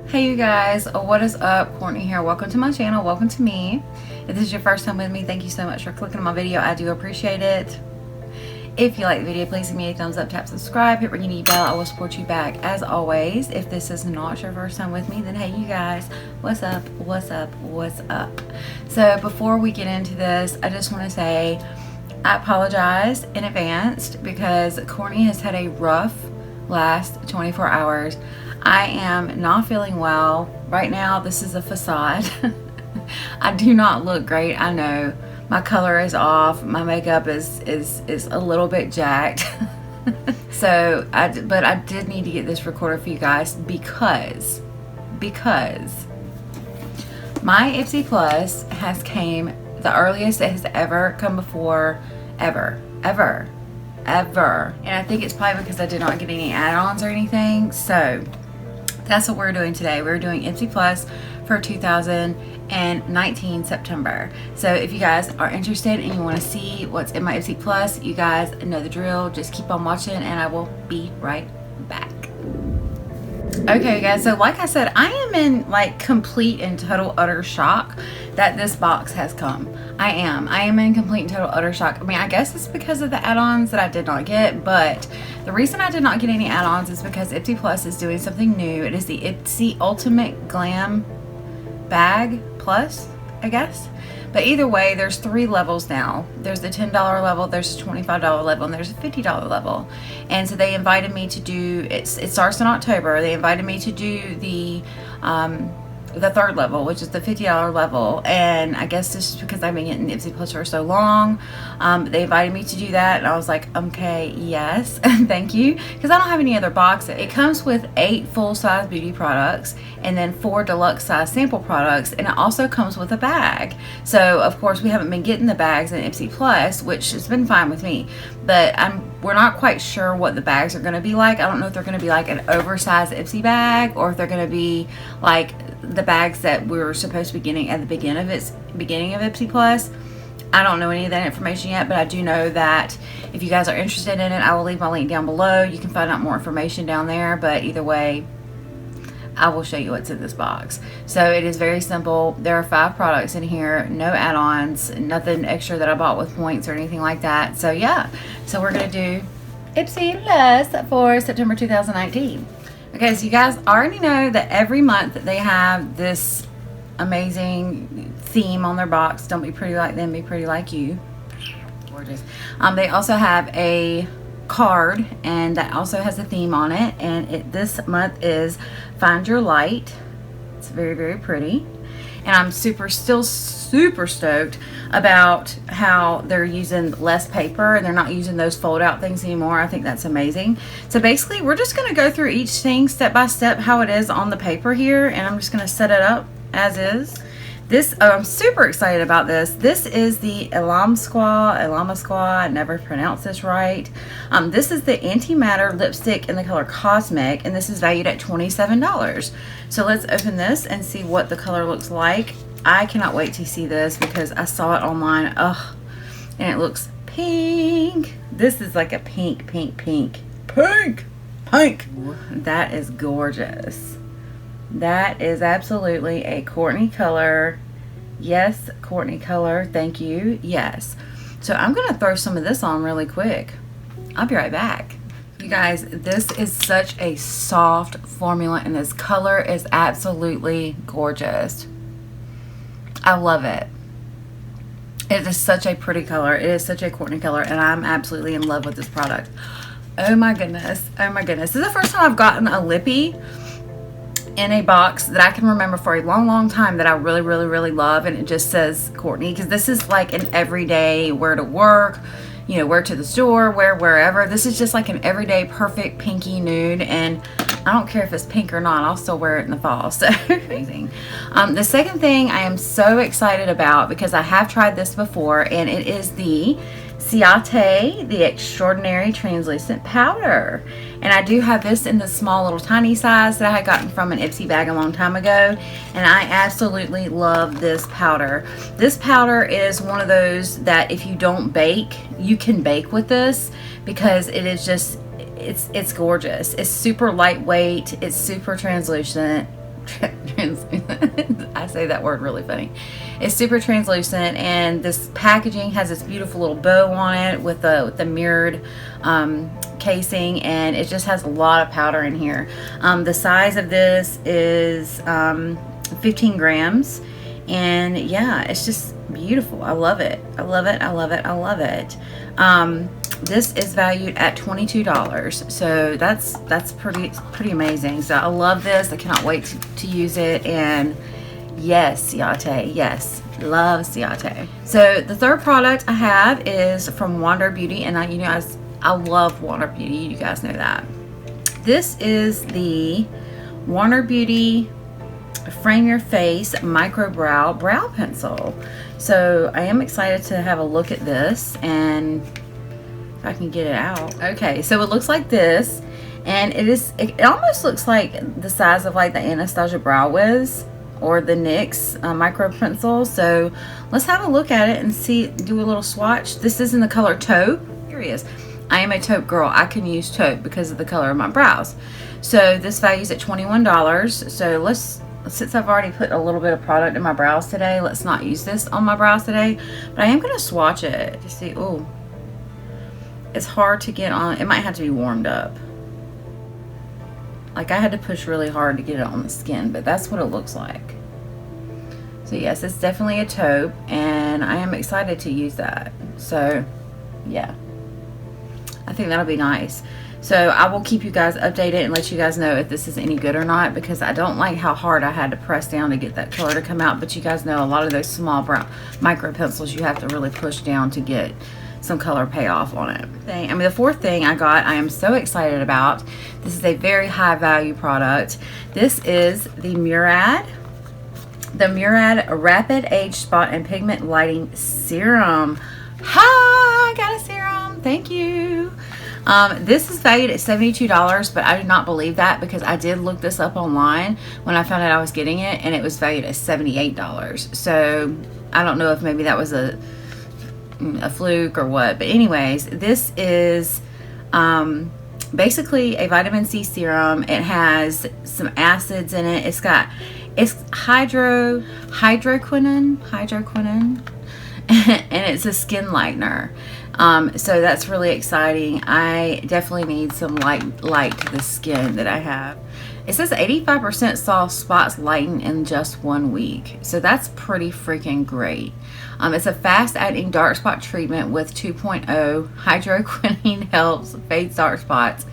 Hey you guys, what is up? Courtney here. Welcome to my channel. Welcome to me. If this is your first time with me, thank you so much for clicking on my video. I do appreciate it. If you like the video, please give me a thumbs up, tap subscribe, hit ring any bell. I will support you back as always. If this is not your first time with me, then hey you guys, what's up? What's up? What's up? So before we get into this, I just want to say I apologize in advance because Courtney has had a rough last 24 hours. I am not feeling well right now. This is a facade. I do not look great. I know my color is off. My makeup is a little bit jacked. But I did need to get this recorded for you guys because my Ipsy Plus has came the earliest it has ever come before, ever. And I think it's probably because I did not get any add-ons or anything. So that's what we're doing today. We're doing Ipsy Plus for 2019 September. So if you guys are interested and you want to see what's in my Ipsy Plus, you guys know the drill. Just keep on watching and I will be right back. Okay guys, so like I said, I am in like complete and total utter shock that this box has come. I am in complete and total utter shock. I mean, I guess it's because of the add-ons that I did not get, but the reason I did not get any add-ons is because Ipsy Plus is doing something new. It is the Ipsy Ultimate Glam Bag Plus, I guess. But either way, there's 3 levels now. There's the $10 level, there's a $25 level, and there's a $50 level. And so they invited me to do, it starts in October, they invited me to do the 3rd level, which is the $50 level. And I guess this is because I've been getting Ipsy Plus for so long. They invited me to do that and I was like, okay, yes, thank you, because I don't have any other boxes. It comes with 8 full-size beauty products and then 4 deluxe size sample products, and it also comes with a bag. So of course we haven't been getting the bags in Ipsy Plus, which has been fine with me, but we're not quite sure what the bags are going to be like. I don't know if they're going to be like an oversized Ipsy bag or if they're going to be like the bags that we were supposed to be getting at the beginning of Ipsy Plus. I don't know any of that information yet, but I do know that if you guys are interested in it, I will leave my link down below. You can find out more information down there, but either way, I will show you what's in this box. So it is very simple. There are 5 products in here, no add-ons, nothing extra that I bought with points or anything like that. So yeah, so we're gonna do Ipsy Plus for September 2019. Okay, so you guys already know that every month they have this amazing theme on their box. Don't be pretty like them, be pretty like you. Gorgeous. They also have a card and that also has a theme on it, and this month is Find Your Light. It's very, very pretty. And I'm still super stoked about how they're using less paper and they're not using those fold out things anymore. I think that's amazing. So basically we're just going to go through each thing step by step how it is on the paper here, and I'm just going to set it up as is. This, I'm super excited about this. This is the Elama Squaw, I never pronounced this right. This is the antimatter lipstick in the color Cosmic, and this is valued at $27. So let's open this and see what the color looks like. I cannot wait to see this because I saw it online. Ugh, and it looks pink. This is like a pink. That is gorgeous. That is absolutely a Courtney color. Yes, Courtney color. Thank you. Yes. So I'm going to throw some of this on really quick. I'll be right back. You guys, this is such a soft formula and this color is absolutely gorgeous. I love it. It is such a pretty color. It is such a Courtney color and I'm absolutely in love with this product. Oh my goodness. Oh my goodness. This is the first time I've gotten a lippy in a box that I can remember for a long time that I really love, and it just says Courtney, because this is like an everyday wear to work, you know, wear to the store, wear wherever. This is just like an everyday perfect pinky nude, and I don't care if it's pink or not, I'll still wear it in the fall. So amazing. The second thing I am so excited about, because I have tried this before, and it is the Ciate, the Extraordinary Translucent Powder. And I do have this in the small little tiny size that I had gotten from an Ipsy bag a long time ago, and I absolutely love this powder. This powder is one of those that if you don't bake, you can bake with this, because it is just, it's gorgeous. It's super lightweight, it's super translucent, I say that word really funny. It's super translucent, and this packaging has this beautiful little bow on it with the mirrored casing, and it just has a lot of powder in here. The size of this is 15 grams, and yeah, it's just beautiful. I love it. I love it. I love it. I love it. This is valued at $22, so that's pretty amazing. So I love this. I cannot wait to use it. And yes, Ciate, yes, love Ciate. So the third product I have is from Wander Beauty, and I love Wander Beauty. You guys know that. This is the Wander Beauty Frame Your Face Micro Brow Pencil. So I am excited to have a look at this, and if I can get it out. Okay, so it looks like this, and it almost looks like the size of like the Anastasia Brow Wiz or the NYX micro pencil. So let's have a look at it and do a little swatch. This is in the color taupe. Curious, I am a taupe girl. I can use taupe because of the color of my brows. So this values at $21. So since I've already put a little bit of product in my brows today, let's not use this on my brows today, but I am going to swatch it to see. Oh, it's hard to get on. It might have to be warmed up. Like I had to push really hard to get it on the skin, but that's what it looks like. So yes, it's definitely a taupe, and I am excited to use that. So yeah, I think that'll be nice. So I will keep you guys updated and let you guys know if this is any good or not, because I don't like how hard I had to press down to get that color to come out. But you guys know a lot of those small brown micro pencils, you have to really push down to get some color payoff on it. I mean, the fourth thing I got, I am so excited about. This is a very high value product. This is the Murad Rapid Age Spot and Pigment Lighting Serum. Hi, I got a serum. Thank you. This is valued at $72, but I do not believe that, because I did look this up online when I found out I was getting it, and it was valued at $78. So I don't know if maybe that was a fluke or what, but anyways, this is basically a vitamin C serum. It has some acids in it. It's hydroquinone, and it's a skin lightener. So that's really exciting. I definitely need some light to the skin that I have. It says 85% soft spots lighten in just 1 week. So that's pretty freaking great. It's a fast-acting dark spot treatment with 2.0. Hydroquinone helps fade dark spots,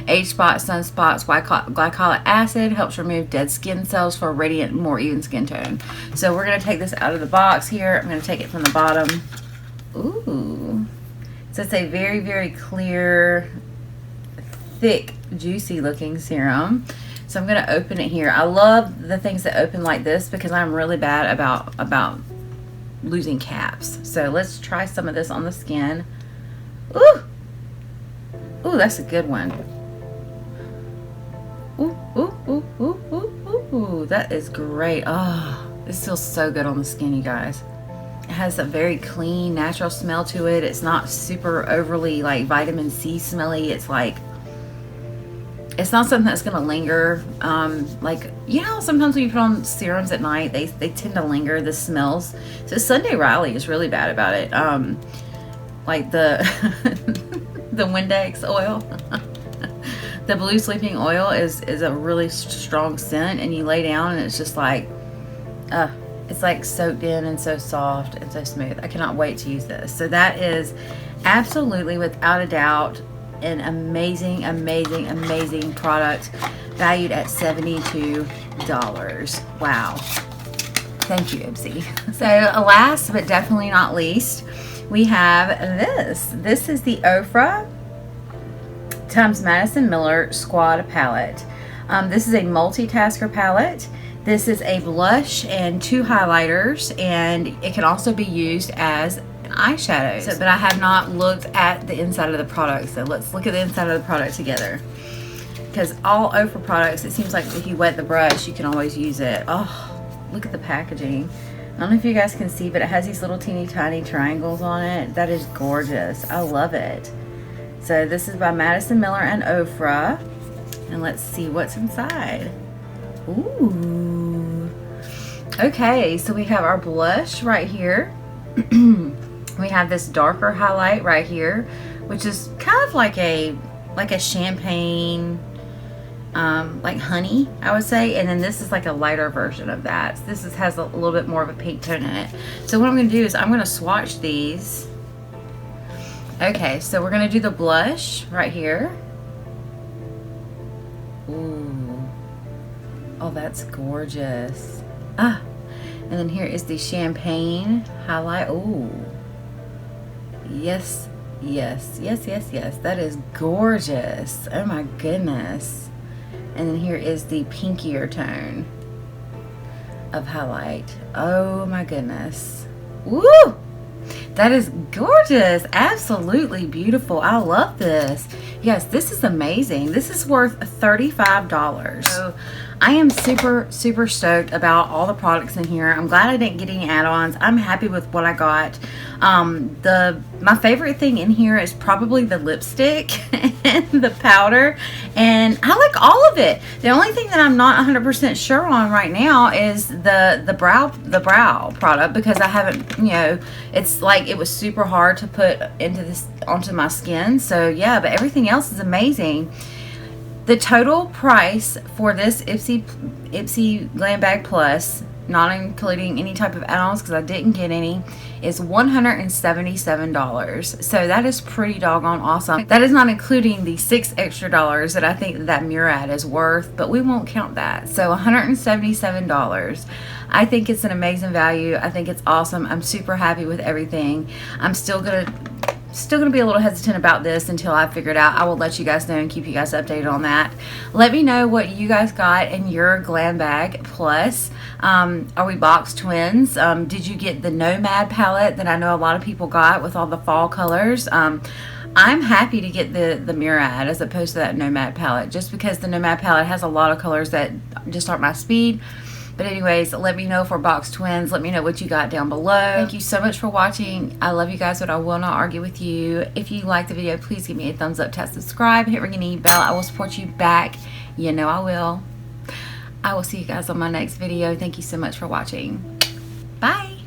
age spots, sunspots. Glycolic acid helps remove dead skin cells for a radiant, more even skin tone. So we're going to take this out of the box here. I'm going to take it from the bottom. Ooh. So it's a very, very clear, thick, juicy looking serum. So I'm going to open it here. I love the things that open like this because I'm really bad about losing caps. So let's try some of this on the skin. Ooh! Ooh, that's a good one. Ooh, ooh, ooh, ooh, ooh, ooh. That is great. Oh, this feels so good on the skin, you guys. It has a very clean, natural smell to it. It's not super overly like vitamin C smelly. It's like, it's not something that's going to linger. Like, you know, sometimes when you put on serums at night, they tend to linger, the smells. So Sunday Riley is really bad about it. Like the the Windex oil. The blue sleeping oil is a really strong scent, and you lay down and it's just like, it's like soaked in and so soft and so smooth. I cannot wait to use this. So that is absolutely, without a doubt, an amazing, amazing, amazing product, valued at $72. Wow. Thank you, Ipsy. So last but definitely not least, we have this. This is the Ofra times Madison Miller Squad palette. This is a multitasker palette. This is a blush and 2 highlighters, and it can also be used as eyeshadows. So, but I have not looked at the inside of the product, so let's look at the inside of the product together. Because all Ofra products, it seems like if you wet the brush, you can always use it. Oh, look at the packaging. I don't know if you guys can see, but it has these little teeny tiny triangles on it. That is gorgeous. I love it. So this is by Madison Miller and Ofra, and let's see what's inside. Ooh. Okay, so we have our blush right here. We have this darker highlight right here, which is kind of like a champagne, like honey, I would say. And then this is like a lighter version of that. So this has a little bit more of a pink tone in it. So what I'm going to do is I'm going to swatch these. Okay, so we're going to do the blush right here. Ooh. Oh, that's gorgeous. Ah. And then here is the champagne highlight. Ooh. Yes, yes, yes, yes, yes. That is gorgeous. Oh my goodness. And then here is the pinkier tone of highlight. Oh my goodness. Woo! That is gorgeous. Absolutely beautiful. I love this. Yes, this is amazing. This is worth $35. So I am super, super stoked about all the products in here. I'm glad I didn't get any add-ons. I'm happy with what I got. My favorite thing in here is probably the lipstick and the powder, and I like all of it. The only thing that I'm not 100% sure on right now is the brow product, because I haven't, you know, it's like it was super hard to put onto my skin. So yeah, but everything else is amazing. The total price for this Ipsy Glam Bag Plus, not including any type of add-ons because I didn't get any, is $177. So that is pretty doggone awesome. That is not including the $6 extra that I think that Murad is worth, but we won't count that. So $177. I think it's an amazing value. I think it's awesome. I'm super happy with everything. I'm still gonna be a little hesitant about this until I figure it out. I will let you guys know and keep you guys updated on that. Let me know what you guys got in your Glam Bag Plus. Are we box twins? Did you get the Nomad palette that I know a lot of people got with all the fall colors? I'm happy to get the Murad as opposed to that Nomad palette, just because the Nomad palette has a lot of colors that just aren't my speed. But anyways, let me know for box twins. Let me know what you got down below. Thank you so much for watching. I love you guys, but I will not argue with you. If you like the video, please give me a thumbs up, tap subscribe, hit ring and bell. I will support you back. You know I will. I will see you guys on my next video. Thank you so much for watching. Bye.